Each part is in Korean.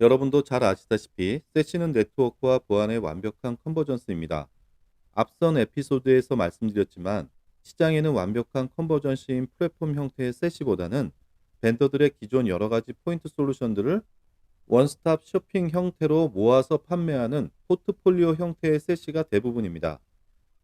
여러분도 잘 아시다시피 세시는 네트워크와 보안의 완벽한 컨버전스입니다. 앞선 에피소드에서 말씀드렸지만 시장에는 완벽한 컨버전시인 플랫폼 형태의 세시보다는 벤더들의 기존 여러 가지 포인트 솔루션들을 원스톱 쇼핑 형태로 모아서 판매하는 포트폴리오 형태의 세시가 대부분입니다.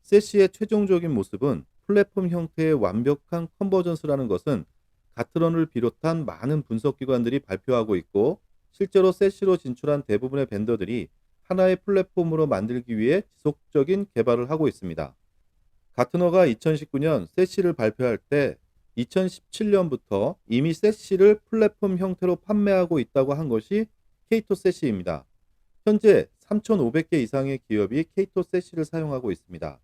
세시의 최종적인 모습은 플랫폼 형태의 완벽한 컨버전스라는 것은 가트런을 비롯한 많은 분석기관들이 발표하고 있고, 실제로 세시로 진출한 대부분의 벤더들이 하나의 플랫폼으로 만들기 위해 지속적인 개발을 하고 있습니다. 가트너가 2019년 세시를 발표할 때 2017년부터 이미 세시를 플랫폼 형태로 판매하고 있다고 한 것이 케이토 세시입니다. 현재 3,500개 이상의 기업이 케이토 세시를 사용하고 있습니다.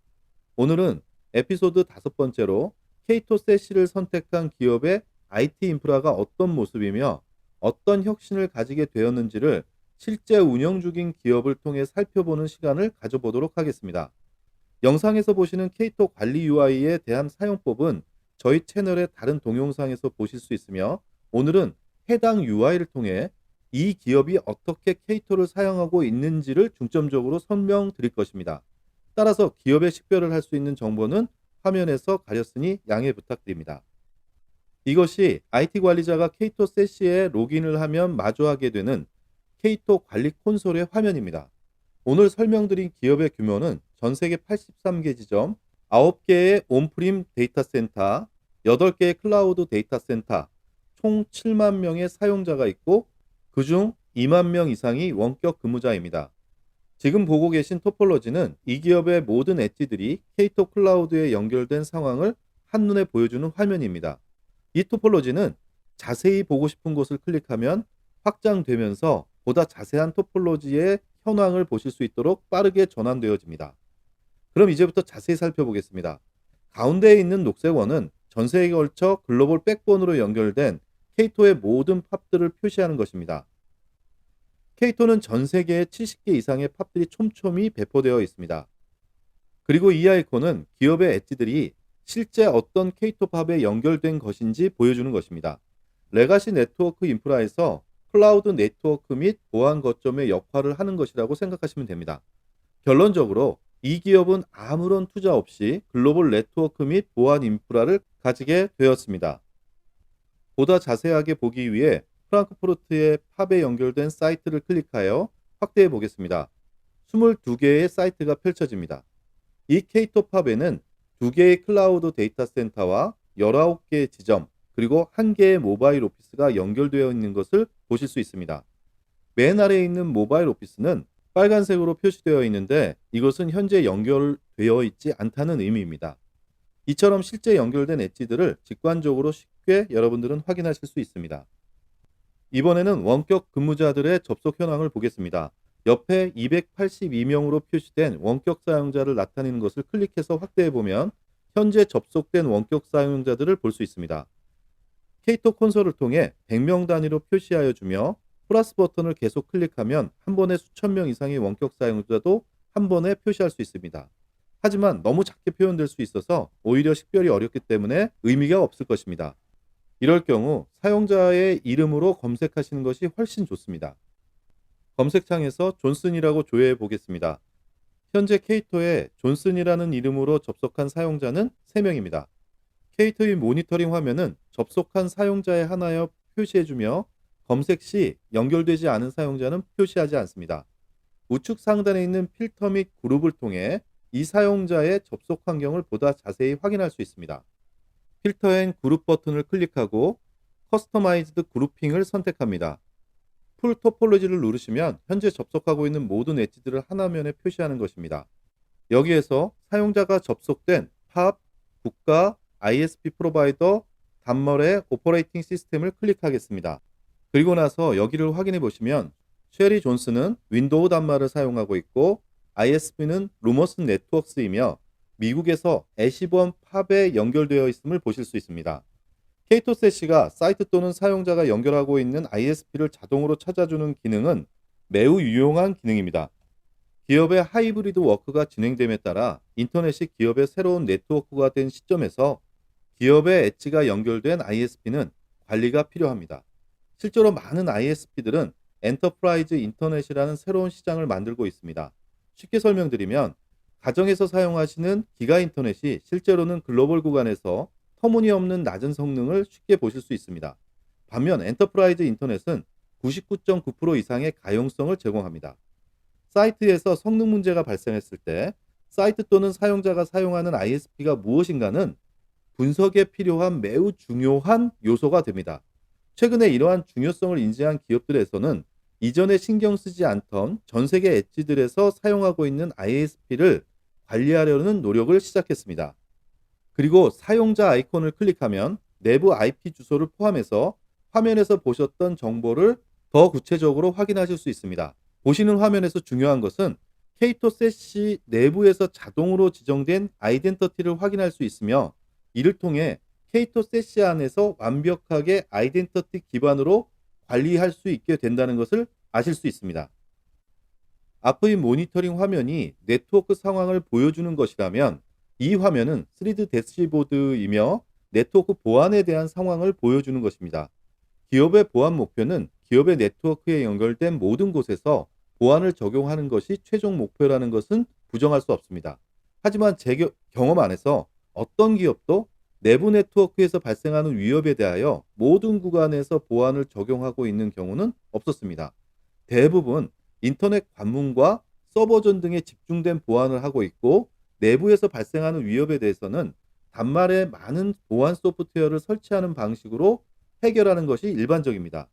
오늘은 에피소드 5번째로 케이토 세시를 선택한 기업의 IT 인프라가 어떤 모습이며 어떤 혁신을 가지게 되었는지를 실제 운영 중인 기업을 통해 살펴보는 시간을 가져보도록 하겠습니다. 영상에서 보시는 케이토 관리 UI에 대한 사용법은 저희 채널의 다른 동영상에서 보실 수 있으며, 오늘은 해당 UI를 통해 이 기업이 어떻게 케이토를 사용하고 있는지를 중점적으로 설명드릴 것입니다. 따라서 기업의 식별을 할 수 있는 정보는 화면에서 가렸으니 양해 부탁드립니다. 이것이 IT 관리자가 케이토 세시에 로그인을 하면 마주하게 되는 케이토 관리 콘솔의 화면입니다. 오늘 설명드린 기업의 규모는 전 세계 83개 지점, 9개의 온프림 데이터 센터, 8개의 클라우드 데이터 센터, 총 7만 명의 사용자가 있고, 그중 2만 명 이상이 원격 근무자입니다. 지금 보고 계신 토폴로지는 이 기업의 모든 엣지들이 케이토 클라우드에 연결된 상황을 한눈에 보여주는 화면입니다. 이 토폴로지는 자세히 보고 싶은 곳을 클릭하면 확장되면서 보다 자세한 토폴로지의 현황을 보실 수 있도록 빠르게 전환되어집니다. 그럼 이제부터 자세히 살펴보겠습니다. 가운데에 있는 녹색 원은 전 세계에 걸쳐 글로벌 백본으로 연결된 케이토의 모든 팝들을 표시하는 것입니다. 케이토는 전 세계에 70개 이상의 팝들이 촘촘히 배포되어 있습니다. 그리고 이 아이콘은 기업의 엣지들이 실제 어떤 케이토 팝에 연결된 것인지 보여주는 것입니다. 레가시 네트워크 인프라에서 클라우드 네트워크 및 보안 거점의 역할을 하는 것이라고 생각하시면 됩니다. 결론적으로 이 기업은 아무런 투자 없이 글로벌 네트워크 및 보안 인프라를 가지게 되었습니다. 보다 자세하게 보기 위해 프랑크푸르트의 팝에 연결된 사이트를 클릭하여 확대해 보겠습니다. 22개의 사이트가 펼쳐집니다. 이 케이토 팝에는 2개의 클라우드 데이터 센터와 19개의 지점, 그리고 1개의 모바일 오피스가 연결되어 있는 것을 보실 수 있습니다. 맨 아래에 있는 모바일 오피스는 빨간색으로 표시되어 있는데, 이것은 현재 연결되어 있지 않다는 의미입니다. 이처럼 실제 연결된 엣지들을 직관적으로 쉽게 여러분들은 확인하실 수 있습니다. 이번에는 원격 근무자들의 접속 현황을 보겠습니다. 옆에 282명으로 표시된 원격 사용자를 나타내는 것을 클릭해서 확대해 보면 현재 접속된 원격 사용자들을 볼 수 있습니다. 케이토 콘솔을 통해 100명 단위로 표시하여 주며 플러스 버튼을 계속 클릭하면 한 번에 수천 명 이상의 원격 사용자도 한 번에 표시할 수 있습니다. 하지만 너무 작게 표현될 수 있어서 오히려 식별이 어렵기 때문에 의미가 없을 것입니다. 이럴 경우 사용자의 이름으로 검색하시는 것이 훨씬 좋습니다. 검색창에서 존슨이라고 조회해 보겠습니다. 현재 케이토에 존슨이라는 이름으로 접속한 사용자는 3명입니다. 케이토의 모니터링 화면은 접속한 사용자에 하나여 표시해주며 검색 시 연결되지 않은 사용자는 표시하지 않습니다. 우측 상단에 있는 필터 및 그룹을 통해 이 사용자의 접속 환경을 보다 자세히 확인할 수 있습니다. 필터 앤 그룹 버튼을 클릭하고 커스터마이즈드 그룹핑을 선택합니다. 풀 토폴로지를 누르시면 현재 접속하고 있는 모든 엣지들을 하나면에 표시하는 것입니다. 여기에서 사용자가 접속된 팝, 국가, ISP 프로바이더, 단말의 오퍼레이팅 시스템을 클릭하겠습니다. 그리고 나서 여기를 확인해 보시면 쉐리 존슨은 윈도우 단말을 사용하고 있고, ISP는 루머스 네트워크스이며 미국에서 애쉬번 팝에 연결되어 있음을 보실 수 있습니다. 케이토 세시가 사이트 또는 사용자가 연결하고 있는 ISP를 자동으로 찾아주는 기능은 매우 유용한 기능입니다. 기업의 하이브리드 워크가 진행됨에 따라 인터넷이 기업의 새로운 네트워크가 된 시점에서 기업의 엣지가 연결된 ISP는 관리가 필요합니다. 실제로 많은 ISP들은 엔터프라이즈 인터넷이라는 새로운 시장을 만들고 있습니다. 쉽게 설명드리면 가정에서 사용하시는 기가 인터넷이 실제로는 글로벌 구간에서 터무니없는 낮은 성능을 쉽게 보실 수 있습니다. 반면 엔터프라이즈 인터넷은 99.9% 이상의 가용성을 제공합니다. 사이트에서 성능 문제가 발생했을 때 사이트 또는 사용자가 사용하는 ISP가 무엇인가는 분석에 필요한 매우 중요한 요소가 됩니다. 최근에 이러한 중요성을 인지한 기업들에서는 이전에 신경 쓰지 않던 전 세계 엣지들에서 사용하고 있는 ISP를 관리하려는 노력을 시작했습니다. 그리고 사용자 아이콘을 클릭하면 내부 IP 주소를 포함해서 화면에서 보셨던 정보를 더 구체적으로 확인하실 수 있습니다. 보시는 화면에서 중요한 것은 케이토 셋이 내부에서 자동으로 지정된 아이덴티티를 확인할 수 있으며, 이를 통해 케이토 셋이 안에서 완벽하게 아이덴티티 기반으로 관리할 수 있게 된다는 것을 아실 수 있습니다. 앞의 모니터링 화면이 네트워크 상황을 보여주는 것이라면 이 화면은 3D 대시보드이며 네트워크 보안에 대한 상황을 보여주는 것입니다. 기업의 보안 목표는 기업의 네트워크에 연결된 모든 곳에서 보안을 적용하는 것이 최종 목표라는 것은 부정할 수 없습니다. 하지만 제 경험 안에서 어떤 기업도 내부 네트워크에서 발생하는 위협에 대하여 모든 구간에서 보안을 적용하고 있는 경우는 없었습니다. 대부분 인터넷 관문과 서버전 등에 집중된 보안을 하고 있고, 내부에서 발생하는 위협에 대해서는 단말에 많은 보안 소프트웨어를 설치하는 방식으로 해결하는 것이 일반적입니다.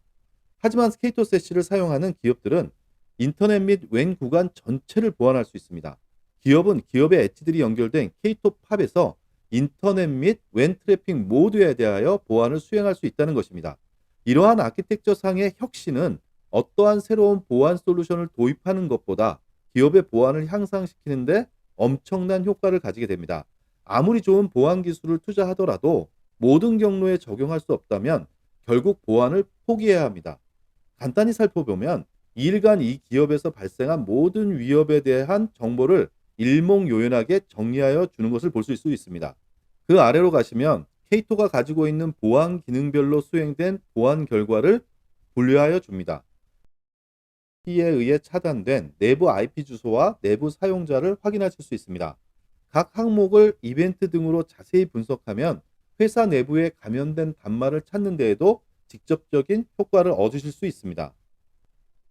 하지만 스케이토셋을 사용하는 기업들은 인터넷 및 웬 구간 전체를 보안할 수 있습니다. 기업은 기업의 엣지들이 연결된 케이토 팝에서 인터넷 및 웬 트래픽 모두에 대하여 보안을 수행할 수 있다는 것입니다. 이러한 아키텍처상의 혁신은 어떠한 새로운 보안 솔루션을 도입하는 것보다 기업의 보안을 향상시키는데 엄청난 효과를 가지게 됩니다. 아무리 좋은 보안 기술을 투자하더라도 모든 경로에 적용할 수 없다면 결국 보안을 포기해야 합니다. 간단히 살펴보면 2일간 이 기업에서 발생한 모든 위협에 대한 정보를 일목요연하게 정리하여 주는 것을 볼 수 있습니다. 그 아래로 가시면 케이토가 가지고 있는 보안 기능별로 수행된 보안 결과를 분류하여 줍니다. 에 의해 차단된 내부 IP 주소와 내부 사용자를 확인하실 수 있습니다. 각 항목을 이벤트 등으로 자세히 분석하면 회사 내부에 감염된 단말을 찾는 데에도 직접적인 효과를 얻으실 수 있습니다.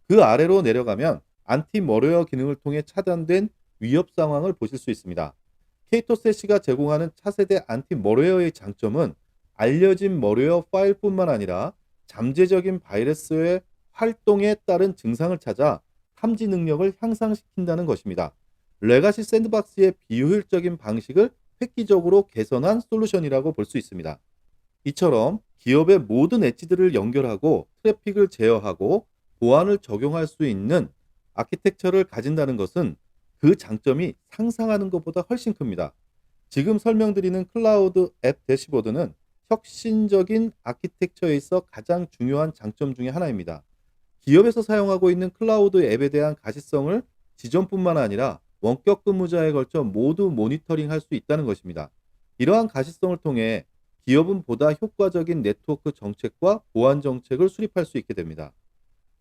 그 아래로 내려가면 안티 머레어 기능을 통해 차단된 위협 상황을 보실 수 있습니다. 케이토셋이 제공하는 차세대 안티 머레어의 장점은 알려진 머레어 파일뿐만 아니라 잠재적인 바이러스의 활동에 따른 증상을 찾아 탐지 능력을 향상시킨다는 것입니다. 레가시 샌드박스의 비효율적인 방식을 획기적으로 개선한 솔루션이라고 볼 수 있습니다. 이처럼 기업의 모든 엣지들을 연결하고 트래픽을 제어하고 보안을 적용할 수 있는 아키텍처를 가진다는 것은 그 장점이 상상하는 것보다 훨씬 큽니다. 지금 설명드리는 클라우드 앱 대시보드는 혁신적인 아키텍처에 있어 가장 중요한 장점 중에 하나입니다. 기업에서 사용하고 있는 클라우드 앱에 대한 가시성을 지점뿐만 아니라 원격 근무자에 걸쳐 모두 모니터링할 수 있다는 것입니다. 이러한 가시성을 통해 기업은 보다 효과적인 네트워크 정책과 보안 정책을 수립할 수 있게 됩니다.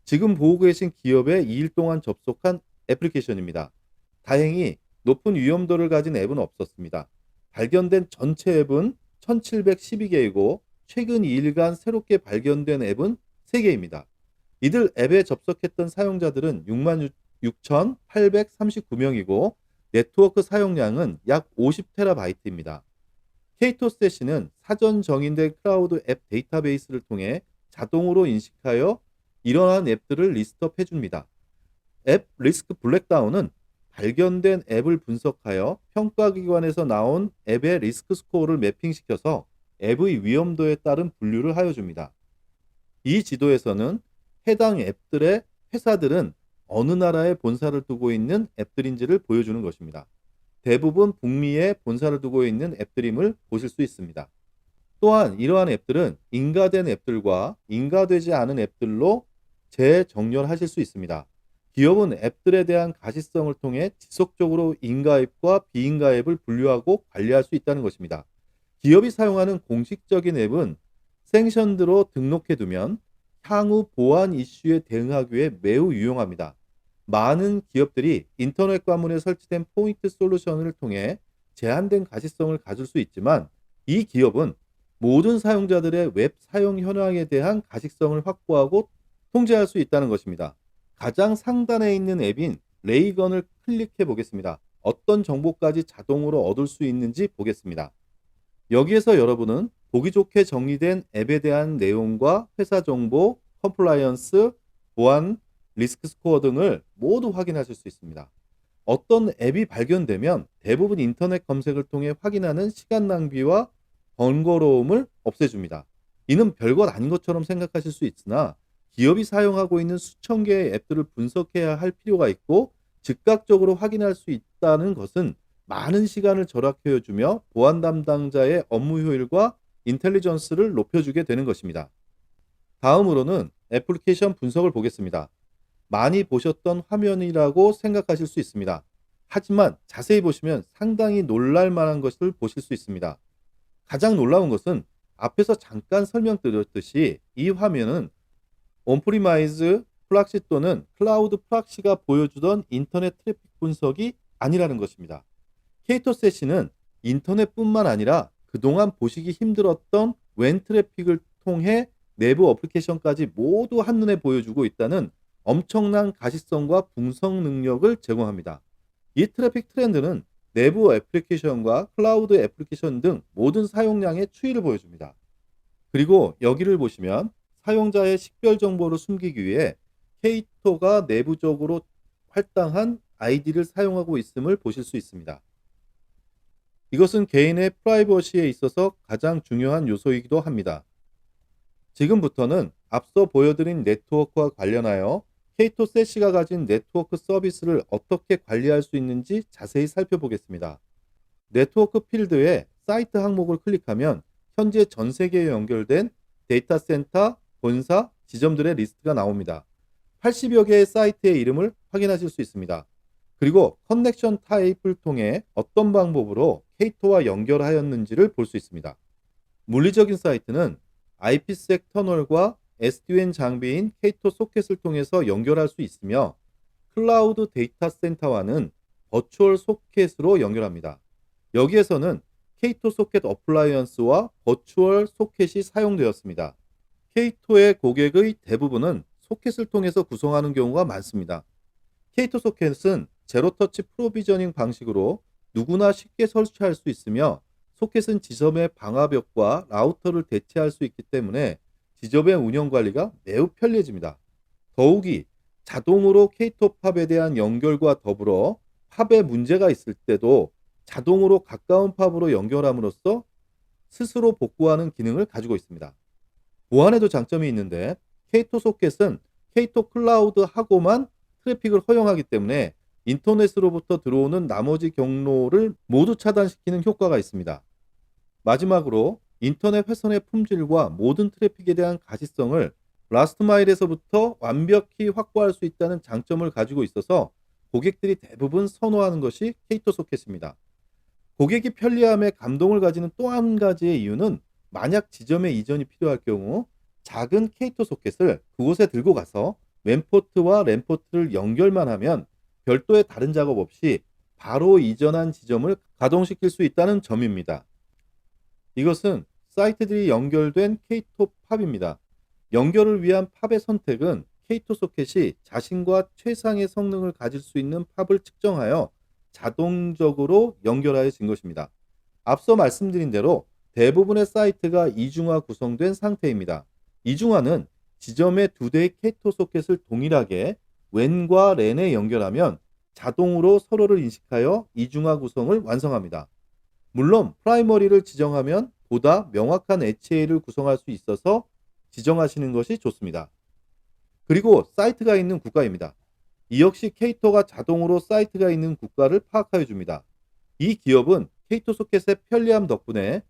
지금 보고 계신 기업에 2일 동안 접속한 애플리케이션입니다. 다행히 높은 위험도를 가진 앱은 없었습니다. 발견된 전체 앱은 1712개이고 최근 2일간 새롭게 발견된 앱은 3개입니다. 이들 앱에 접속했던 사용자들은 66,839명이고 네트워크 사용량은 약 50TB입니다. 케이토셋은 사전 정의된 클라우드 앱 데이터베이스를 통해 자동으로 인식하여 이러한 앱들을 리스트업 해줍니다. 앱 리스크 블랙다운은 발견된 앱을 분석하여 평가기관에서 나온 앱의 리스크 스코어를 매핑시켜서 앱의 위험도에 따른 분류를 하여 줍니다. 이 지도에서는 해당 앱들의 회사들은 어느 나라에 본사를 두고 있는 앱들인지를 보여주는 것입니다. 대부분 북미에 본사를 두고 있는 앱들임을 보실 수 있습니다. 또한 이러한 앱들은 인가된 앱들과 인가되지 않은 앱들로 재정렬하실 수 있습니다. 기업은 앱들에 대한 가시성을 통해 지속적으로 인가 앱과 비인가 앱을 분류하고 관리할 수 있다는 것입니다. 기업이 사용하는 공식적인 앱은 생션드로 등록해 두면 향후 보안 이슈에 대응하기 위해 매우 유용합니다. 많은 기업들이 인터넷 관문에 설치된 포인트 솔루션을 통해 제한된 가시성을 가질 수 있지만, 이 기업은 모든 사용자들의 웹 사용 현황에 대한 가시성을 확보하고 통제할 수 있다는 것입니다. 가장 상단에 있는 앱인 레이건을 클릭해 보겠습니다. 어떤 정보까지 자동으로 얻을 수 있는지 보겠습니다. 여기에서 여러분은 보기 좋게 정리된 앱에 대한 내용과 회사 정보, 컴플라이언스, 보안, 리스크 스코어 등을 모두 확인하실 수 있습니다. 어떤 앱이 발견되면 대부분 인터넷 검색을 통해 확인하는 시간 낭비와 번거로움을 없애줍니다. 이는 별것 아닌 것처럼 생각하실 수 있으나, 기업이 사용하고 있는 수천 개의 앱들을 분석해야 할 필요가 있고 즉각적으로 확인할 수 있다는 것은 많은 시간을 절약해 주며 보안 담당자의 업무 효율과 인텔리전스를 높여주게 되는 것입니다. 다음으로는 애플리케이션 분석을 보겠습니다. 많이 보셨던 화면이라고 생각하실 수 있습니다. 하지만 자세히 보시면 상당히 놀랄 만한 것을 보실 수 있습니다. 가장 놀라운 것은 앞에서 잠깐 설명드렸듯이 이 화면은 온프리마이즈 프락시 또는 클라우드 프락시가 보여주던 인터넷 트래픽 분석이 아니라는 것입니다. 케이토셋시는 인터넷뿐만 아니라 그동안 보시기 힘들었던 웬 트래픽을 통해 내부 어플리케이션까지 모두 한눈에 보여주고 있다는 엄청난 가시성과 분석 능력을 제공합니다. 이 트래픽 트렌드는 내부 애플리케이션과 클라우드 애플리케이션 등 모든 사용량의 추이를 보여줍니다. 그리고 여기를 보시면 사용자의 식별 정보를 숨기기 위해 케이토가 내부적으로 할당한 아이디를 사용하고 있음을 보실 수 있습니다. 이것은 개인의 프라이버시에 있어서 가장 중요한 요소이기도 합니다. 지금부터는 앞서 보여드린 네트워크와 관련하여 케이토셋시가 가진 네트워크 서비스를 어떻게 관리할 수 있는지 자세히 살펴보겠습니다. 네트워크 필드에 사이트 항목을 클릭하면 현재 전 세계에 연결된 데이터 센터, 본사, 지점들의 리스트가 나옵니다. 80여 개의 사이트의 이름을 확인하실 수 있습니다. 그리고 커넥션 타입을 통해 어떤 방법으로 케이토와 연결하였는지를 볼 수 있습니다. 물리적인 사이트는 IPsec 터널과 SD-WAN 장비인 케이토 소켓을 통해서 연결할 수 있으며, 클라우드 데이터 센터와는 버추얼 소켓으로 연결합니다. 여기에서는 케이토 소켓 어플라이언스와 버추얼 소켓이 사용되었습니다. 케이토의 고객의 대부분은 소켓을 통해서 구성하는 경우가 많습니다. 케이토 소켓은 제로터치 프로비저닝 방식으로 누구나 쉽게 설치할 수 있으며, 소켓은 지점의 방화벽과 라우터를 대체할 수 있기 때문에 지점의 운영 관리가 매우 편리해집니다. 더욱이 자동으로 케이토 팝에 대한 연결과 더불어 팝에 문제가 있을 때도 자동으로 가까운 팝으로 연결함으로써 스스로 복구하는 기능을 가지고 있습니다. 보안에도 장점이 있는데, 케이토 소켓은 케이토 클라우드하고만 트래픽을 허용하기 때문에 인터넷으로부터 들어오는 나머지 경로를 모두 차단시키는 효과가 있습니다. 마지막으로 인터넷 회선의 품질과 모든 트래픽에 대한 가시성을 라스트 마일에서부터 완벽히 확보할 수 있다는 장점을 가지고 있어서 고객들이 대부분 선호하는 것이 케이토 소켓입니다. 고객이 편리함에 감동을 가지는 또 한 가지의 이유는, 만약 지점에 이전이 필요할 경우 작은 케이토 소켓을 그곳에 들고 가서 왼포트와 랜포트를 연결만 하면 별도의 다른 작업 없이 바로 이전한 지점을 가동시킬 수 있다는 점입니다. 이것은 사이트들이 연결된 케이토 팝입니다. 연결을 위한 팝의 선택은 케이토 소켓이 자신과 최상의 성능을 가질 수 있는 팝을 측정하여 자동적으로 연결하여진 것입니다. 앞서 말씀드린 대로 대부분의 사이트가 이중화 구성된 상태입니다. 이중화는 지점의 두 대의 케이토 소켓을 동일하게 웬과 랜에 연결하면 자동으로 서로를 인식하여 이중화 구성을 완성합니다. 물론 프라이머리를 지정하면 보다 명확한 HA를 구성할 수 있어서 지정하시는 것이 좋습니다. 그리고 사이트가 있는 국가입니다. 이 역시 케이토가 자동으로 사이트가 있는 국가를 파악하여 줍니다. 이 기업은 케이토 소켓의 편리함 덕분에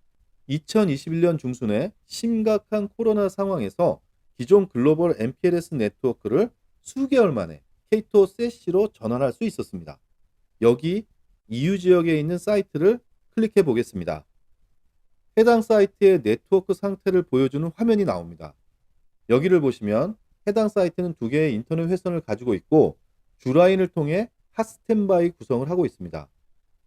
2021년 중순에 심각한 코로나 상황에서 기존 글로벌 MPLS 네트워크를 수개월 만에 케이토 셋시로 전환할 수 있었습니다. 여기 EU 지역에 있는 사이트를 클릭해 보겠습니다. 해당 사이트의 네트워크 상태를 보여주는 화면이 나옵니다. 여기를 보시면 해당 사이트는 두 개의 인터넷 회선을 가지고 있고 주라인을 통해 핫스탠바이 구성을 하고 있습니다.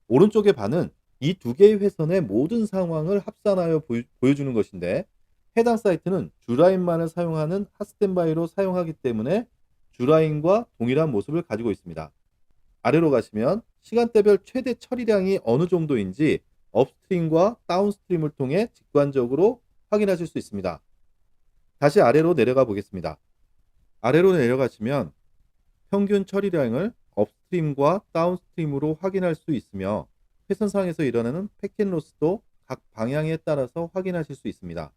오른쪽의 반은 이 두 개의 회선의 모든 상황을 합산하여 보여주는 것인데 해당 사이트는 주라인만을 사용하는 핫스탠바이로 사용하기 때문에 주라인과 동일한 모습을 가지고 있습니다. 아래로 가시면 시간대별 최대 처리량이 어느 정도인지 업스트림과 다운스트림을 통해 직관적으로 확인하실 수 있습니다. 다시 아래로 내려가 보겠습니다. 아래로 내려가시면 평균 처리량을 업스트림과 다운스트림으로 확인할 수 있으며 회선상에서 일어나는 패킷 로스도 각 방향에 따라서 확인하실 수 있습니다.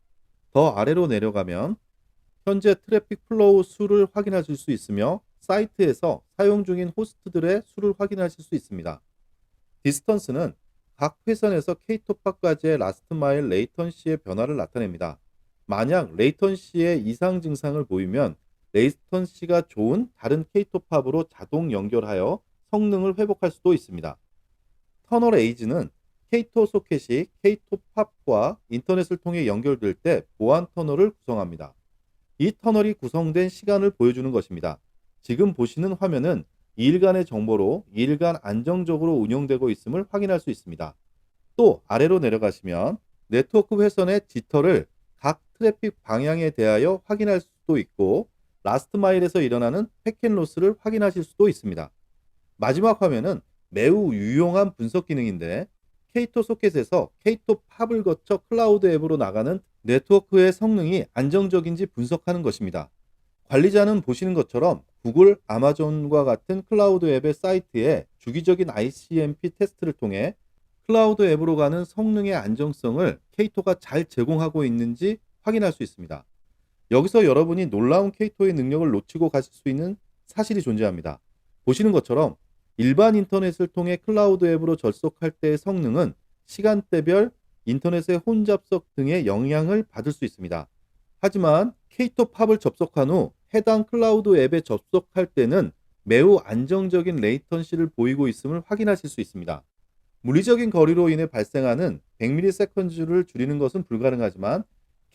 더 아래로 내려가면 현재 트래픽 플로우 수를 확인하실 수 있으며 사이트에서 사용 중인 호스트들의 수를 확인하실 수 있습니다. 디스턴스는 각 회선에서 K-TOP까지의 라스트 마일 레이턴시의 변화를 나타냅니다. 만약 레이턴시의 이상 증상을 보이면 레이턴시가 좋은 다른 K-TOP으로 자동 연결하여 성능을 회복할 수도 있습니다. 터널 에이지는 K-TOP 소켓이 K-TOP과 인터넷을 통해 연결될 때 보안 터널을 구성합니다. 이 터널이 구성된 시간을 보여주는 것입니다. 지금 보시는 화면은 2일간의 정보로 2일간 안정적으로 운영되고 있음을 확인할 수 있습니다. 또 아래로 내려가시면 네트워크 회선의 지터를 각 트래픽 방향에 대하여 확인할 수도 있고 라스트 마일에서 일어나는 패킷 로스를 확인하실 수도 있습니다. 마지막 화면은 매우 유용한 분석 기능인데 K-TOP 소켓에서 K-TOP 팝을 거쳐 클라우드 앱으로 나가는 네트워크의 성능이 안정적인지 분석하는 것입니다. 관리자는 보시는 것처럼 구글, 아마존과 같은 클라우드 앱의 사이트에 주기적인 ICMP 테스트를 통해 클라우드 앱으로 가는 성능의 안정성을 K-TOP가 잘 제공하고 있는지 확인할 수 있습니다. 여기서 여러분이 놀라운 K-TOP의 능력을 놓치고 가실 수 있는 사실이 존재합니다. 보시는 것처럼 일반 인터넷을 통해 클라우드 앱으로 접속할 때의 성능은 시간대별 인터넷의 혼잡성 등의 영향을 받을 수 있습니다. 하지만 K-TOP 팝을 접속한 후 해당 클라우드 앱에 접속할 때는 매우 안정적인 레이턴시를 보이고 있음을 확인하실 수 있습니다. 물리적인 거리로 인해 발생하는 100ms를 줄이는 것은 불가능하지만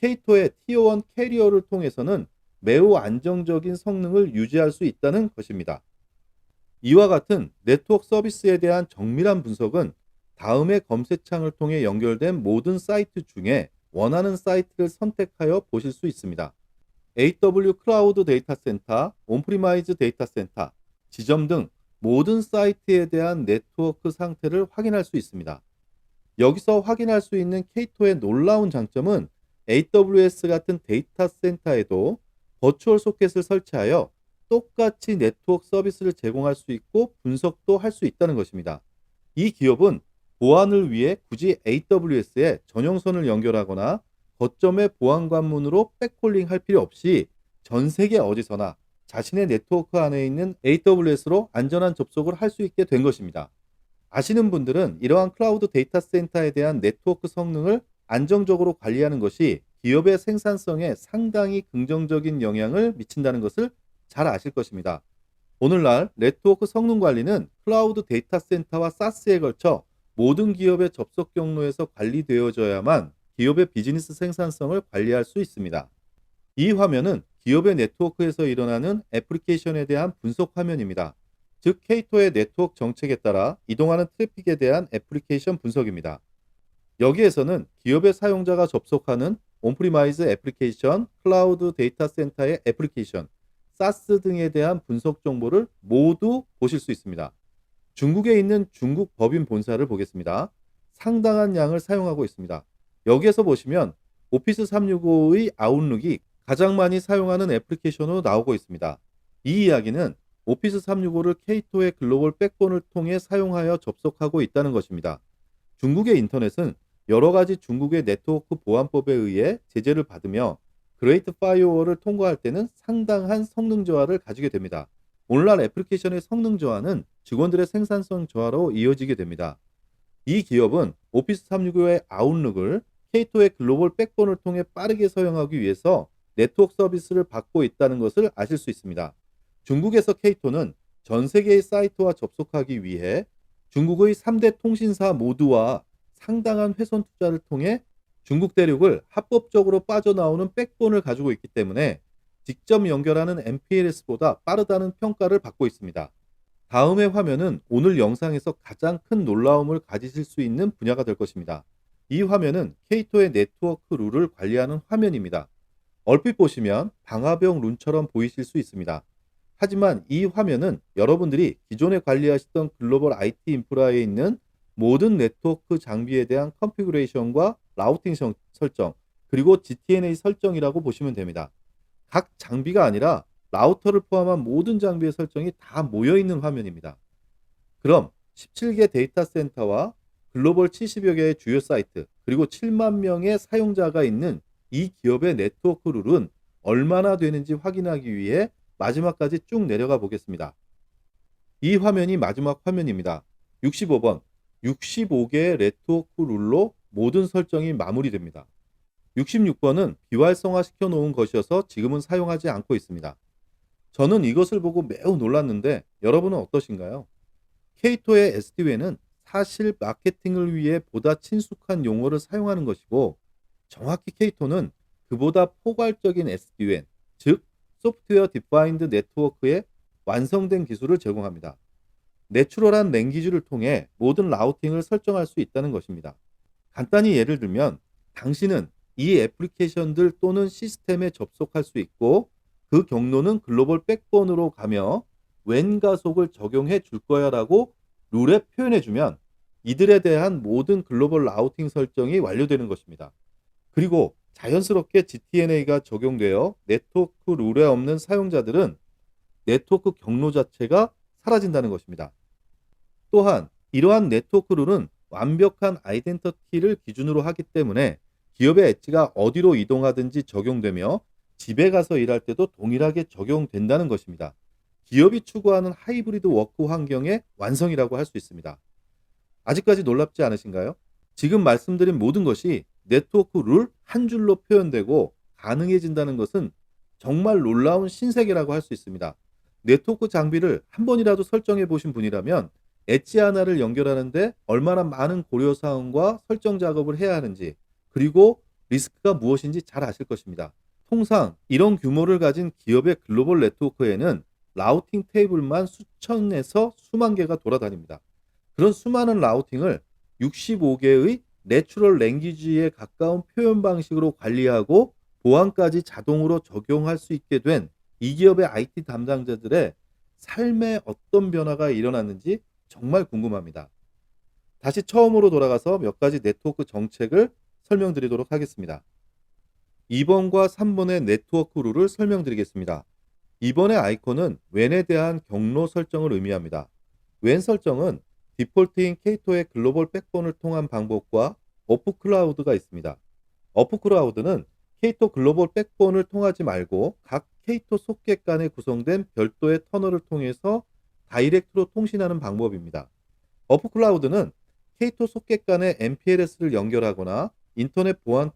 K-TOP의 Tier 1 캐리어를 통해서는 매우 안정적인 성능을 유지할 수 있다는 것입니다. 이와 같은 네트워크 서비스에 대한 정밀한 분석은 다음의 검색창을 통해 연결된 모든 사이트 중에 원하는 사이트를 선택하여 보실 수 있습니다. AW 클라우드 데이터 센터, 온프리마이즈 데이터 센터, 지점 등 모든 사이트에 대한 네트워크 상태를 확인할 수 있습니다. 여기서 확인할 수 있는 K-TOP의 놀라운 장점은 AWS 같은 데이터 센터에도 버추얼 소켓을 설치하여 똑같이 네트워크 서비스를 제공할 수 있고 분석도 할 수 있다는 것입니다. 이 기업은 보안을 위해 굳이 AWS에 전용선을 연결하거나 거점의 보안 관문으로 백홀링 할 필요 없이 전 세계 어디서나 자신의 네트워크 안에 있는 AWS로 안전한 접속을 할 수 있게 된 것입니다. 아시는 분들은 이러한 클라우드 데이터 센터에 대한 네트워크 성능을 안정적으로 관리하는 것이 기업의 생산성에 상당히 긍정적인 영향을 미친다는 것을 잘 아실 것입니다. 오늘날 네트워크 성능 관리는 클라우드 데이터 센터와 사스에 걸쳐 모든 기업의 접속 경로에서 관리되어져야만 기업의 비즈니스 생산성을 관리할 수 있습니다. 이 화면은 기업의 네트워크에서 일어나는 애플리케이션에 대한 분석 화면입니다. 즉 K-TOP의 네트워크 정책에 따라 이동하는 트래픽에 대한 애플리케이션 분석입니다. 여기에서는 기업의 사용자가 접속하는 온프리마이즈 애플리케이션, 클라우드 데이터 센터의 애플리케이션, 사스 등에 대한 분석 정보를 모두 보실 수 있습니다. 중국에 있는 중국 법인 본사를 보겠습니다. 상당한 양을 사용하고 있습니다. 여기에서 보시면 오피스 365의 아웃룩이 가장 많이 사용하는 애플리케이션으로 나오고 있습니다. 이 이야기는 오피스 365를 K-TOP의 글로벌 백본을 통해 사용하여 접속하고 있다는 것입니다. 중국의 인터넷은 여러 가지 중국의 네트워크 보안법에 의해 제재를 받으며 그레이트 파이어월을 통과할 때는 상당한 성능 저하를 가지게 됩니다. 오늘날 애플리케이션의 성능 저하는 직원들의 생산성 저하로 이어지게 됩니다. 이 기업은 오피스 365의 아웃룩을 K-TOP의 글로벌 백본을 통해 빠르게 사용하기 위해서 네트워크 서비스를 받고 있다는 것을 아실 수 있습니다. 중국에서 K-TOP는 전 세계의 사이트와 접속하기 위해 중국의 3대 통신사 모두와 상당한 훼손 투자를 통해 중국 대륙을 합법적으로 빠져나오는 백본을 가지고 있기 때문에 직접 연결하는 MPLS보다 빠르다는 평가를 받고 있습니다. 다음의 화면은 오늘 영상에서 가장 큰 놀라움을 가지실 수 있는 분야가 될 것입니다. 이 화면은 케이토의 네트워크 룰을 관리하는 화면입니다. 얼핏 보시면 방화벽 룬처럼 보이실 수 있습니다. 하지만 이 화면은 여러분들이 기존에 관리하시던 글로벌 IT 인프라에 있는 모든 네트워크 장비에 대한 컨피그레이션과 라우팅 설정, 그리고 GTNA 설정이라고 보시면 됩니다. 각 장비가 아니라 라우터를 포함한 모든 장비의 설정이 다 모여 있는 화면입니다. 그럼 17개 데이터 센터와 글로벌 70여 개의 주요 사이트, 그리고 7만 명의 사용자가 있는 이 기업의 네트워크 룰은 얼마나 되는지 확인하기 위해 마지막까지 쭉 내려가 보겠습니다. 이 화면이 마지막 화면입니다. 65번. 65개의 네트워크 룰로 모든 설정이 마무리됩니다. 66번은 비활성화 시켜 놓은 것이어서 지금은 사용하지 않고 있습니다. 저는 이것을 보고 매우 놀랐는데 여러분은 어떠신가요? 케이토의 SDWAN은 사실 마케팅을 위해 보다 친숙한 용어를 사용하는 것이고, 정확히 케이토는 그보다 포괄적인 SDWAN, 즉 소프트웨어 디파인드 네트워크의 완성된 기술을 제공합니다. 내추럴한 랭귀지를 통해 모든 라우팅을 설정할 수 있다는 것입니다. 간단히 예를 들면 당신은 이 애플리케이션들 또는 시스템에 접속할 수 있고, 그 경로는 글로벌 백본으로 가며 웬 가속을 적용해 줄 거야 라고 룰에 표현해 주면 이들에 대한 모든 글로벌 라우팅 설정이 완료되는 것입니다. 그리고 자연스럽게 GTNA가 적용되어 네트워크 룰에 없는 사용자들은 네트워크 경로 자체가 사라진다는 것입니다. 또한 이러한 네트워크 룰은 완벽한 아이덴티티를 기준으로 하기 때문에 기업의 엣지가 어디로 이동하든지 적용되며 집에 가서 일할 때도 동일하게 적용된다는 것입니다. 기업이 추구하는 하이브리드 워크 환경의 완성이라고 할 수 있습니다. 아직까지 놀랍지 않으신가요? 지금 말씀드린 모든 것이 네트워크 룰 한 줄로 표현되고 가능해진다는 것은 정말 놀라운 신세계라고 할 수 있습니다. 네트워크 장비를 한 번이라도 설정해 보신 분이라면 엣지 하나를 연결하는데 얼마나 많은 고려사항과 설정 작업을 해야 하는지, 그리고 리스크가 무엇인지 잘 아실 것입니다. 통상 이런 규모를 가진 기업의 글로벌 네트워크에는 라우팅 테이블만 수천에서 수만 개가 돌아다닙니다. 그런 수많은 라우팅을 65개의 내추럴 랭귀지에 가까운 표현 방식으로 관리하고 보안까지 자동으로 적용할 수 있게 된 이 기업의 IT 담당자들의 삶에 어떤 변화가 일어났는지 정말 궁금합니다. 다시 처음으로 돌아가서 몇 가지 네트워크 정책을 설명드리도록 하겠습니다. 2번과 3번의 네트워크 룰을 설명드리겠습니다. 2번의 아이콘은 웬에 대한 경로 설정을 의미합니다. 웬 설정은 디폴트인 케이토의 글로벌 백본을 통한 방법과 오프클라우드가 있습니다. 오프클라우드는 케이토 글로벌 백본을 통하지 말고 각 케이토 소켓 간에 구성된 별도의 터널을 통해서 다이렉트로 통신하는 방법입니다. 오프클라우드는 케이토 소켓 간에 MPLS를 연결하거나 인터넷 보안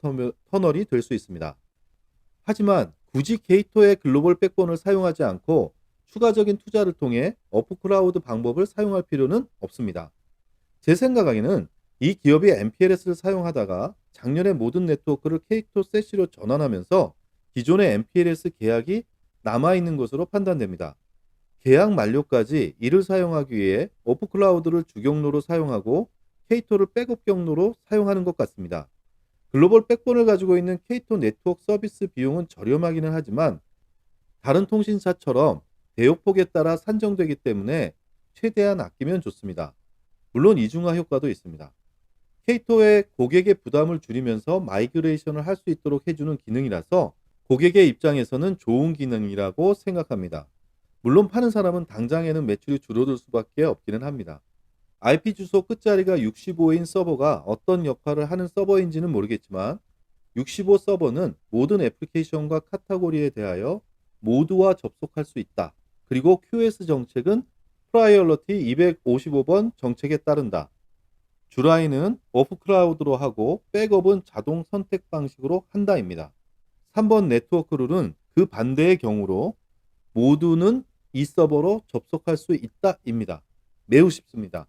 터널이 될 수 있습니다. 하지만 굳이 케이토의 글로벌 백본을 사용하지 않고 추가적인 투자를 통해 오프클라우드 방법을 사용할 필요는 없습니다. 제 생각에는 이 기업이 MPLS를 사용하다가 작년에 모든 네트워크를 케이토 세시로 전환하면서 기존의 MPLS 계약이 남아있는 것으로 판단됩니다. 계약 만료까지 이를 사용하기 위해 오프클라우드를 주경로로 사용하고 케이토를 백업 경로로 사용하는 것 같습니다. 글로벌 백본을 가지고 있는 케이토 네트워크 서비스 비용은 저렴하기는 하지만 다른 통신사처럼 대역폭에 따라 산정되기 때문에 최대한 아끼면 좋습니다. 물론 이중화 효과도 있습니다. 케이토의 고객의 부담을 줄이면서 마이그레이션을 할 수 있도록 해주는 기능이라서 고객의 입장에서는 좋은 기능이라고 생각합니다. 물론 파는 사람은 당장에는 매출이 줄어들 수밖에 없기는 합니다. IP 주소 끝자리가 65인 서버가 어떤 역할을 하는 서버인지는 모르겠지만 65 서버는 모든 애플리케이션과 카테고리에 대하여 모두와 접속할 수 있다. 그리고 QS 정책은 프라이얼러티 255번 정책에 따른다. 주라이는 오프클라우드로 하고 백업은 자동 선택 방식으로 한다입니다. 3번 네트워크 룰은 그 반대의 경우로 모두는 이 서버로 접속할 수 있다입니다. 매우 쉽습니다.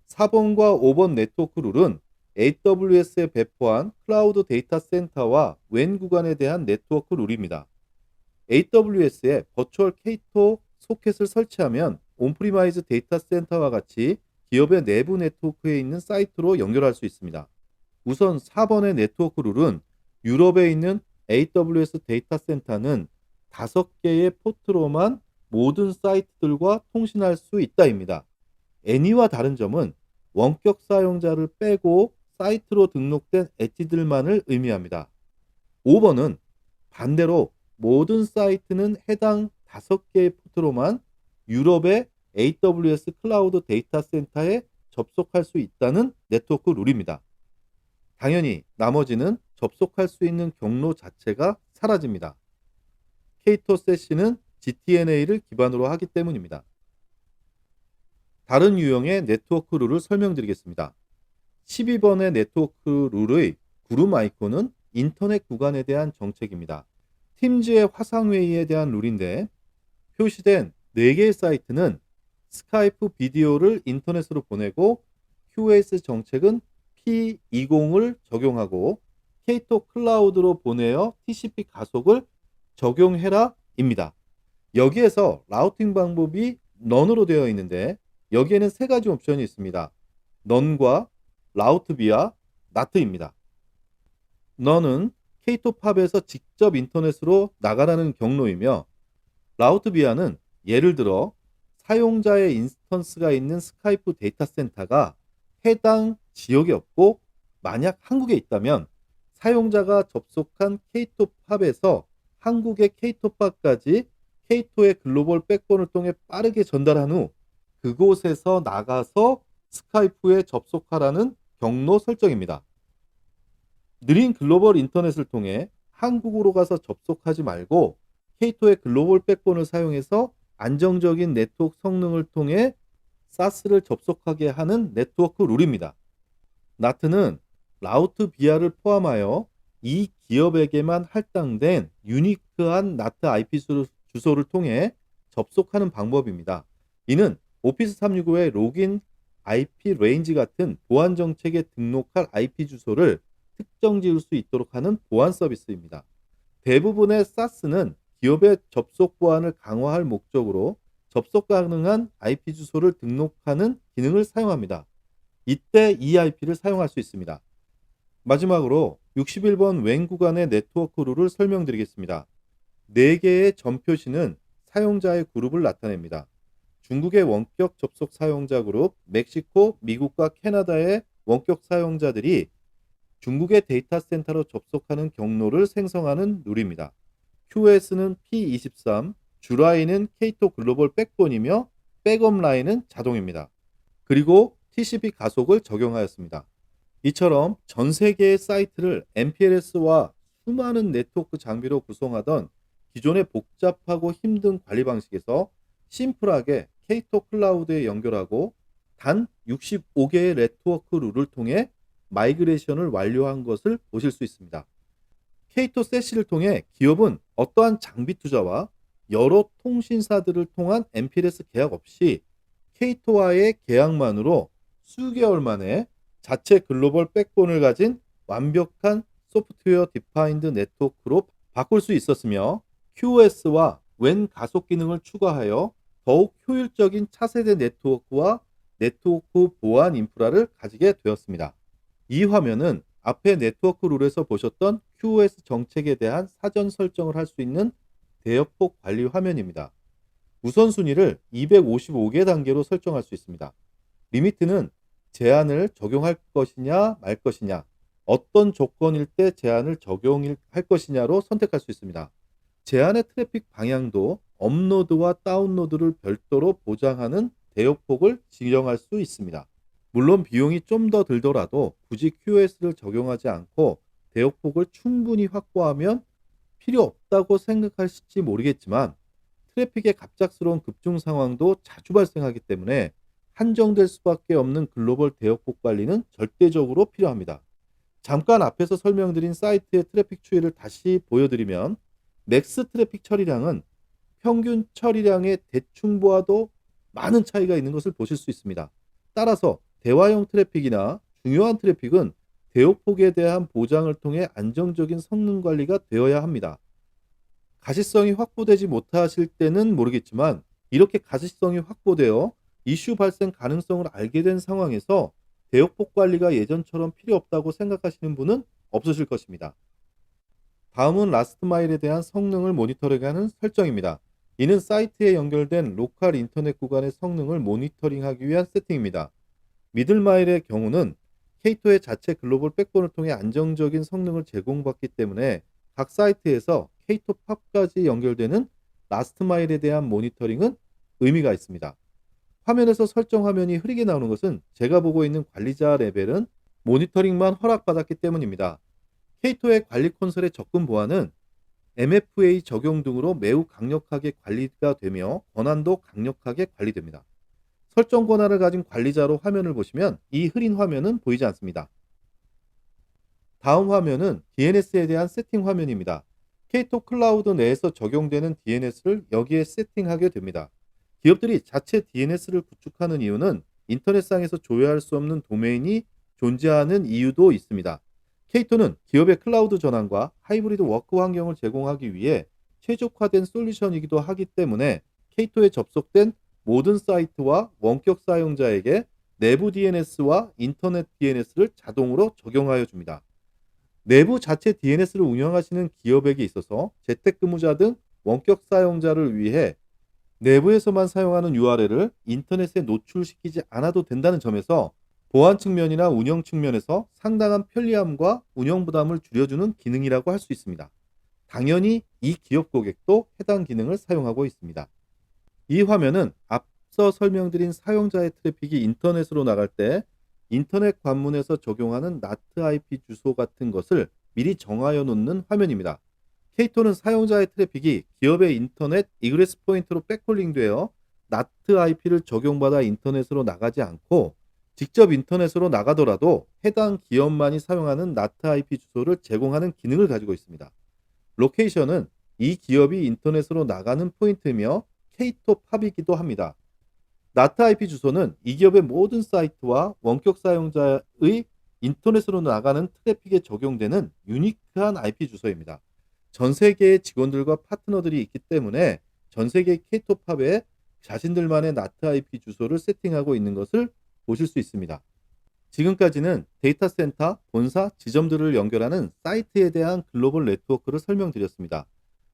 4번과 5번 네트워크 룰은 AWS에 배포한 클라우드 데이터 센터와 웬 구간에 대한 네트워크 룰입니다. AWS에 버추얼 K2 소켓을 설치하면 온프리마이즈 데이터 센터와 같이 기업의 내부 네트워크에 있는 사이트로 연결할 수 있습니다. 우선 4번의 네트워크 룰은 유럽에 있는 AWS 데이터 센터는 5개의 포트로만 모든 사이트들과 통신할 수 있다입니다. 애니와 다른 점은 원격 사용자를 빼고 사이트로 등록된 엣지들만을 의미합니다. 5번은 반대로 모든 사이트는 해당 5개의 포트로만 유럽의 AWS 클라우드 데이터 센터에 접속할 수 있다는 네트워크 룰입니다. 당연히 나머지는 접속할 수 있는 경로 자체가 사라집니다. K2 세시는 GTNA를 기반으로 하기 때문입니다. 다른 유형의 네트워크 룰을 설명드리겠습니다. 12번의 네트워크 룰의 구름 아이콘은 인터넷 구간에 대한 정책입니다. 팀즈의 화상회의에 대한 룰인데 표시된 4개의 사이트는 스카이프 비디오를 인터넷으로 보내고 QoS 정책은 P20을 적용하고 K2 클라우드로 보내어 TCP 가속을 적용해라 입니다. 여기에서 라우팅 방법이 none으로 되어 있는데 여기에는 3가지 옵션이 있습니다. none과 라우트 비아 not입니다. none은 K2 팝에서 직접 인터넷으로 나가라는 경로이며 라우트 비아는 예를 들어 사용자의 인스턴스가 있는 스카이프 데이터 센터가 해당 지역에 없고 만약 한국에 있다면 사용자가 접속한 K2 팝에서 한국의 K2 팝까지 K2의 글로벌 백본을 통해 빠르게 전달한 후 그곳에서 나가서 스카이프에 접속하라는 경로 설정입니다. 느린 글로벌 인터넷을 통해 한국으로 가서 접속하지 말고 K2의 글로벌 백본을 사용해서 안정적인 네트워크 성능을 통해 사스를 접속하게 하는 네트워크 룰입니다. 나트는 라우트 비아를 포함하여 이 기업에게만 할당된 유니크한 나트 IP 주소를 통해 접속하는 방법입니다. 이는 오피스 365의 로긴 IP 레인지 같은 보안 정책에 등록할 IP 주소를 특정 지을 수 있도록 하는 보안 서비스입니다. 대부분의 사스는 기업의 접속 보안을 강화할 목적으로 접속 가능한 IP 주소를 등록하는 기능을 사용합니다. 이때 이 IP를 사용할 수 있습니다. 마지막으로 61번 웬 구간의 네트워크 룰을 설명드리겠습니다. 4개의 점 표시는 사용자의 그룹을 나타냅니다. 중국의 원격 접속 사용자 그룹, 멕시코, 미국과 캐나다의 원격 사용자들이 중국의 데이터 센터로 접속하는 경로를 생성하는 룰입니다. QoS는 P23, 주라인은 K2 글로벌 백본이며 백업 라인은 자동입니다. 그리고 TCP 가속을 적용하였습니다. 이처럼 전 세계의 사이트를 MPLS와 수많은 네트워크 장비로 구성하던 기존의 복잡하고 힘든 관리 방식에서 심플하게 K2 클라우드에 연결하고 단 65개의 네트워크 룰을 통해 마이그레이션을 완료한 것을 보실 수 있습니다. K2 세시를 통해 기업은 어떠한 장비 투자와 여러 통신사들을 통한 MPLS 계약 없이 K2와의 계약만으로 수개월 만에 자체 글로벌 백본을 가진 완벽한 소프트웨어 디파인드 네트워크로 바꿀 수 있었으며 QoS와 웬 가속 기능을 추가하여 더욱 효율적인 차세대 네트워크와 네트워크 보안 인프라를 가지게 되었습니다. 이 화면은 앞에 네트워크 룰에서 보셨던 QoS 정책에 대한 사전 설정을 할 수 있는 대역폭 관리 화면입니다. 우선순위를 255개 단계로 설정할 수 있습니다. 리미트는 제한을 적용할 것이냐 말 것이냐, 어떤 조건일 때 제한을 적용할 것이냐로 선택할 수 있습니다. 제한의 트래픽 방향도 업로드와 다운로드를 별도로 보장하는 대역폭을 지정할 수 있습니다. 물론 비용이 좀 더 들더라도 굳이 QoS를 적용하지 않고 대역폭을 충분히 확보하면 필요 없다고 생각하실지 모르겠지만 트래픽의 갑작스러운 급증 상황도 자주 발생하기 때문에 한정될 수밖에 없는 글로벌 대역폭 관리는 절대적으로 필요합니다. 잠깐 앞에서 설명드린 사이트의 트래픽 추이를 다시 보여드리면 맥스 트래픽 처리량은 평균 처리량의 대충 보아도 많은 차이가 있는 것을 보실 수 있습니다. 따라서 대화형 트래픽이나 중요한 트래픽은 대역폭에 대한 보장을 통해 안정적인 성능 관리가 되어야 합니다. 가시성이 확보되지 못하실 때는 모르겠지만 이렇게 가시성이 확보되어 이슈 발생 가능성을 알게 된 상황에서 대역폭 관리가 예전처럼 필요 없다고 생각하시는 분은 없으실 것입니다. 다음은 라스트 마일에 대한 성능을 모니터링하는 설정입니다. 이는 사이트에 연결된 로컬 인터넷 구간의 성능을 모니터링하기 위한 세팅입니다. 미들 마일의 경우는 K2의 자체 글로벌 백본을 통해 안정적인 성능을 제공받기 때문에 각 사이트에서 K2 팝까지 연결되는 라스트 마일에 대한 모니터링은 의미가 있습니다. 화면에서 설정 화면이 흐리게 나오는 것은 제가 보고 있는 관리자 레벨은 모니터링만 허락받았기 때문입니다. K2의 관리 콘솔의 접근 보안은 MFA 적용 등으로 매우 강력하게 관리가 되며 권한도 강력하게 관리됩니다. 설정 권한을 가진 관리자로 화면을 보시면 이 흐린 화면은 보이지 않습니다. 다음 화면은 DNS에 대한 세팅 화면입니다. K2 클라우드 내에서 적용되는 DNS를 여기에 세팅하게 됩니다. 기업들이 자체 DNS를 구축하는 이유는 인터넷상에서 조회할 수 없는 도메인이 존재하는 이유도 있습니다. K2는 기업의 클라우드 전환과 하이브리드 워크 환경을 제공하기 위해 최적화된 솔루션이기도 하기 때문에 K2에 접속된 모든 사이트와 원격 사용자에게 내부 DNS와 인터넷 DNS를 자동으로 적용하여 줍니다. 내부 자체 DNS를 운영하시는 기업에게 있어서 재택근무자 등 원격 사용자를 위해 내부에서만 사용하는 URL을 인터넷에 노출시키지 않아도 된다는 점에서 보안 측면이나 운영 측면에서 상당한 편리함과 운영 부담을 줄여주는 기능이라고 할 수 있습니다. 당연히 이 기업 고객도 해당 기능을 사용하고 있습니다. 이 화면은 앞서 설명드린 사용자의 트래픽이 인터넷으로 나갈 때 인터넷 관문에서 적용하는 NAT IP 주소 같은 것을 미리 정하여 놓는 화면입니다. K2는 사용자의 트래픽이 기업의 인터넷 이그레스 포인트로 백홀링되어 NAT IP를 적용받아 인터넷으로 나가지 않고 직접 인터넷으로 나가더라도 해당 기업만이 사용하는 NAT IP 주소를 제공하는 기능을 가지고 있습니다. 로케이션은 이 기업이 인터넷으로 나가는 포인트이며 K2 팝이기도 합니다. NAT IP 주소는 이 기업의 모든 사이트와 원격 사용자의 인터넷으로 나가는 트래픽에 적용되는 유니크한 IP 주소입니다. 전 세계의 직원들과 파트너들이 있기 때문에 전 세계 K2 팝에 자신들만의 NAT IP 주소를 세팅하고 있는 것을 보실 수 있습니다. 지금까지는 데이터 센터, 본사, 지점들을 연결하는 사이트에 대한 글로벌 네트워크를 설명드렸습니다.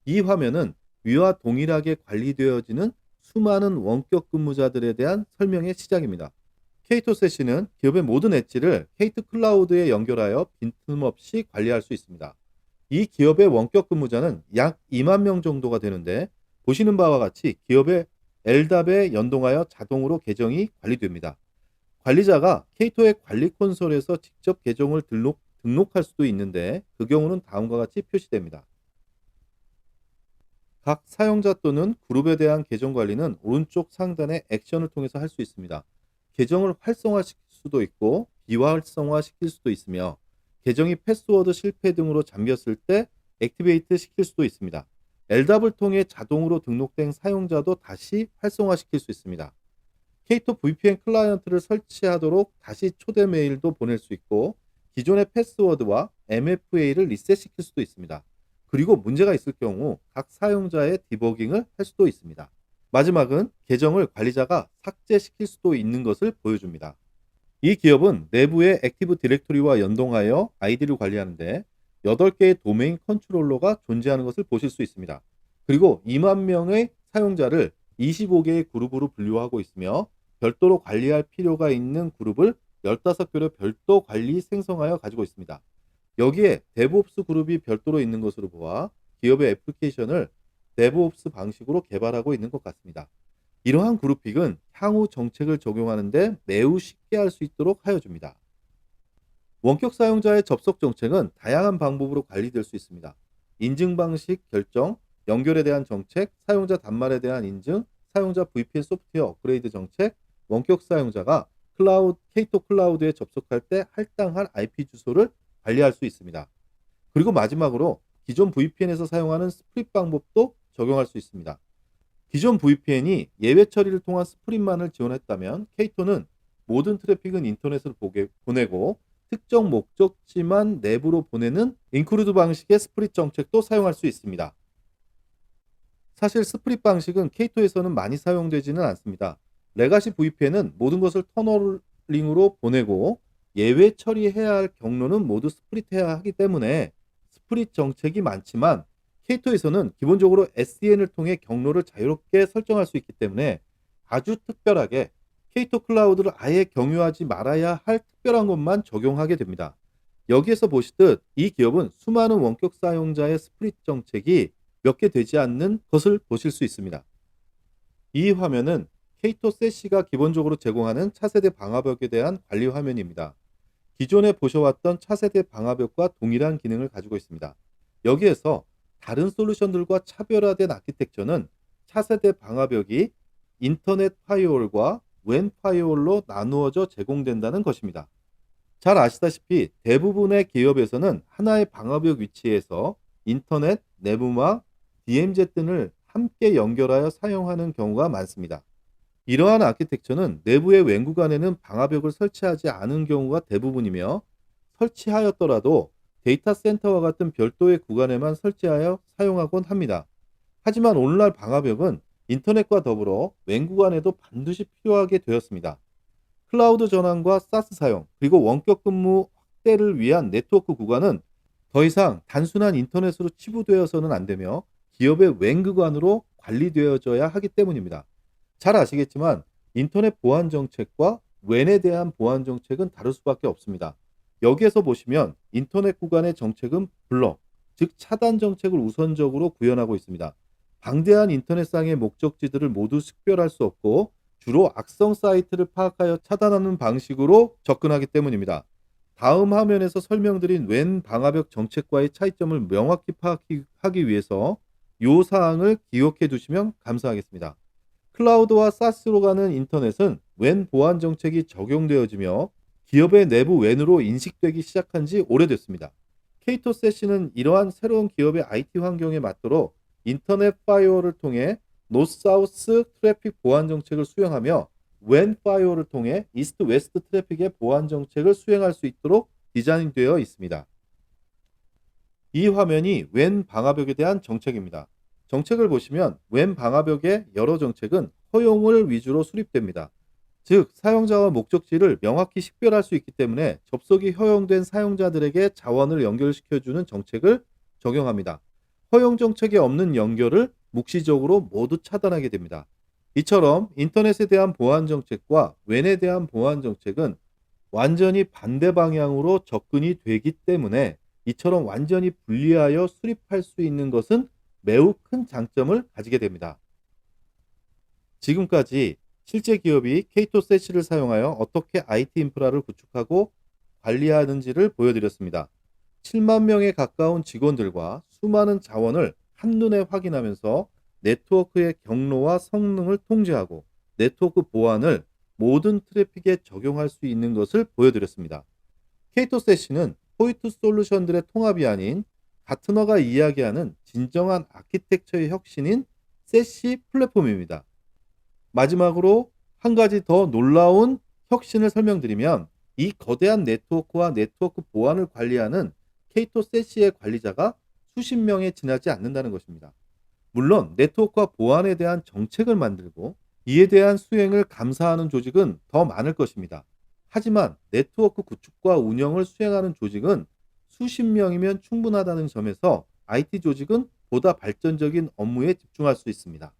이 화면은 위와 동일하게 관리되어지는 수많은 원격 근무자들에 대한 설명의 시작입니다. K2 세시는 기업의 모든 엣지를 K2 클라우드에 연결하여 빈틈없이 관리할 수 있습니다. 이 기업의 원격 근무자는 약 2만 명 정도가 되는데 보시는 바와 같이 기업의 LDAP에 연동하여 자동으로 계정이 관리됩니다. 관리자가 K2의 관리 콘솔에서 직접 계정을 등록할 수도 있는데 그 경우는 다음과 같이 표시됩니다. 각 사용자 또는 그룹에 대한 계정 관리는 오른쪽 상단의 액션을 통해서 할 수 있습니다. 계정을 활성화시킬 수도 있고 비활성화시킬 수도 있으며 계정이 패스워드 실패 등으로 잠겼을 때 액티베이트 시킬 수도 있습니다. LDAP을 통해 자동으로 등록된 사용자도 다시 활성화시킬 수 있습니다. K2 VPN 클라이언트를 설치하도록 다시 초대 메일도 보낼 수 있고 기존의 패스워드와 MFA를 리셋시킬 수도 있습니다. 그리고 문제가 있을 경우 각 사용자의 디버깅을 할 수도 있습니다. 마지막은 계정을 관리자가 삭제시킬 수도 있는 것을 보여줍니다. 이 기업은 내부의 액티브 디렉토리와 연동하여 아이디를 관리하는데 8개의 도메인 컨트롤러가 존재하는 것을 보실 수 있습니다. 그리고 2만 명의 사용자를 25개의 그룹으로 분류하고 있으며 별도로 관리할 필요가 있는 그룹을 15개로 별도 관리 생성하여 가지고 있습니다. 여기에 데브옵스 그룹이 별도로 있는 것으로 보아 기업의 애플리케이션을 데브옵스 방식으로 개발하고 있는 것 같습니다. 이러한 그룹핑은 향후 정책을 적용하는데 매우 쉽게 할 수 있도록 하여 줍니다. 원격 사용자의 접속 정책은 다양한 방법으로 관리될 수 있습니다. 인증 방식 결정, 연결에 대한 정책, 사용자 단말에 대한 인증, 사용자 VPN 소프트웨어 업그레이드 정책, 원격 사용자가 K2 클라우드에 접속할 때 할당할 IP 주소를 관리할 수 있습니다. 그리고 마지막으로 기존 VPN에서 사용하는 스프릿 방법도 적용할 수 있습니다. 기존 VPN이 예외 처리를 통한 스프릿만을 지원했다면 K2는 모든 트래픽은 인터넷으로 보내고 특정 목적지만 내부로 보내는 인크루드 방식의 스프릿 정책도 사용할 수 있습니다. 사실 스프릿 방식은 K2에서는 많이 사용되지는 않습니다. 레가시 VPN은 모든 것을 터널링으로 보내고 예외 처리해야 할 경로는 모두 스프릿해야 하기 때문에 스프릿 정책이 많지만 K2에서는 기본적으로 SDN을 통해 경로를 자유롭게 설정할 수 있기 때문에 아주 특별하게 K2 클라우드를 아예 경유하지 말아야 할 특별한 것만 적용하게 됩니다. 여기에서 보시듯 이 기업은 수많은 원격 사용자의 스프릿 정책이 몇 개 되지 않는 것을 보실 수 있습니다. 이 화면은 K2 세시가 기본적으로 제공하는 차세대 방화벽에 대한 관리 화면입니다. 기존에 보셔왔던 차세대 방화벽과 동일한 기능을 가지고 있습니다. 여기에서 다른 솔루션들과 차별화된 아키텍처는 차세대 방화벽이 인터넷 파이어월과 웬 파이어월로 나누어져 제공된다는 것입니다. 잘 아시다시피 대부분의 기업에서는 하나의 방화벽 위치에서 인터넷, 내부망, DMZ 등을 함께 연결하여 사용하는 경우가 많습니다. 이러한 아키텍처는 내부의 웬 구간에는 방화벽을 설치하지 않은 경우가 대부분이며 설치하였더라도 데이터 센터와 같은 별도의 구간에만 설치하여 사용하곤 합니다. 하지만 오늘날 방화벽은 인터넷과 더불어 웬 구간에도 반드시 필요하게 되었습니다. 클라우드 전환과 사스 사용, 그리고 원격 근무 확대를 위한 네트워크 구간은 더 이상 단순한 인터넷으로 치부되어서는 안 되며 기업의 웬 구간으로 관리되어져야 하기 때문입니다. 잘 아시겠지만 인터넷 보안 정책과 웬에 대한 보안 정책은 다를 수밖에 없습니다. 여기에서 보시면 인터넷 구간의 정책은 블럭, 즉 차단 정책을 우선적으로 구현하고 있습니다. 방대한 인터넷상의 목적지들을 모두 식별할 수 없고 주로 악성 사이트를 파악하여 차단하는 방식으로 접근하기 때문입니다. 다음 화면에서 설명드린 웬 방화벽 정책과의 차이점을 명확히 파악하기 위해서 이 사항을 기억해 두시면 감사하겠습니다. 클라우드와 사스로 가는 인터넷은 웬 보안 정책이 적용되어지며 기업의 내부 웬으로 인식되기 시작한 지 오래됐습니다. K2 세시는 이러한 새로운 기업의 IT 환경에 맞도록 인터넷 파이어를 통해 노스사우스 트래픽 보안 정책을 수행하며 웬 파이어를 통해 이스트 웨스트 트래픽의 보안 정책을 수행할 수 있도록 디자인되어 있습니다. 이 화면이 웬 방화벽에 대한 정책입니다. 정책을 보시면 웬 방화벽의 여러 정책은 허용을 위주로 수립됩니다. 즉 사용자와 목적지를 명확히 식별할 수 있기 때문에 접속이 허용된 사용자들에게 자원을 연결시켜주는 정책을 적용합니다. 허용 정책이 없는 연결을 묵시적으로 모두 차단하게 됩니다. 이처럼 인터넷에 대한 보안 정책과 웬에 대한 보안 정책은 완전히 반대 방향으로 접근이 되기 때문에 이처럼 완전히 분리하여 수립할 수 있는 것은 매우 큰 장점을 가지게 됩니다. 지금까지 실제 기업이 K2 세시를 사용하여 어떻게 IT 인프라를 구축하고 관리하는지를 보여드렸습니다. 7만 명에 가까운 직원들과 수많은 자원을 한눈에 확인하면서 네트워크의 경로와 성능을 통제하고 네트워크 보안을 모든 트래픽에 적용할 수 있는 것을 보여드렸습니다. K2 세시는 포인트 솔루션들의 통합이 아닌 가트너가 이야기하는 진정한 아키텍처의 혁신인 세시 플랫폼입니다. 마지막으로 한 가지 더 놀라운 혁신을 설명드리면 이 거대한 네트워크와 네트워크 보안을 관리하는 K2 세시의 관리자가 수십 명에 지나지 않는다는 것입니다. 물론 네트워크와 보안에 대한 정책을 만들고 이에 대한 수행을 감사하는 조직은 더 많을 것입니다. 하지만 네트워크 구축과 운영을 수행하는 조직은 수십 명이면 충분하다는 점에서 IT 조직은 보다 발전적인 업무에 집중할 수 있습니다.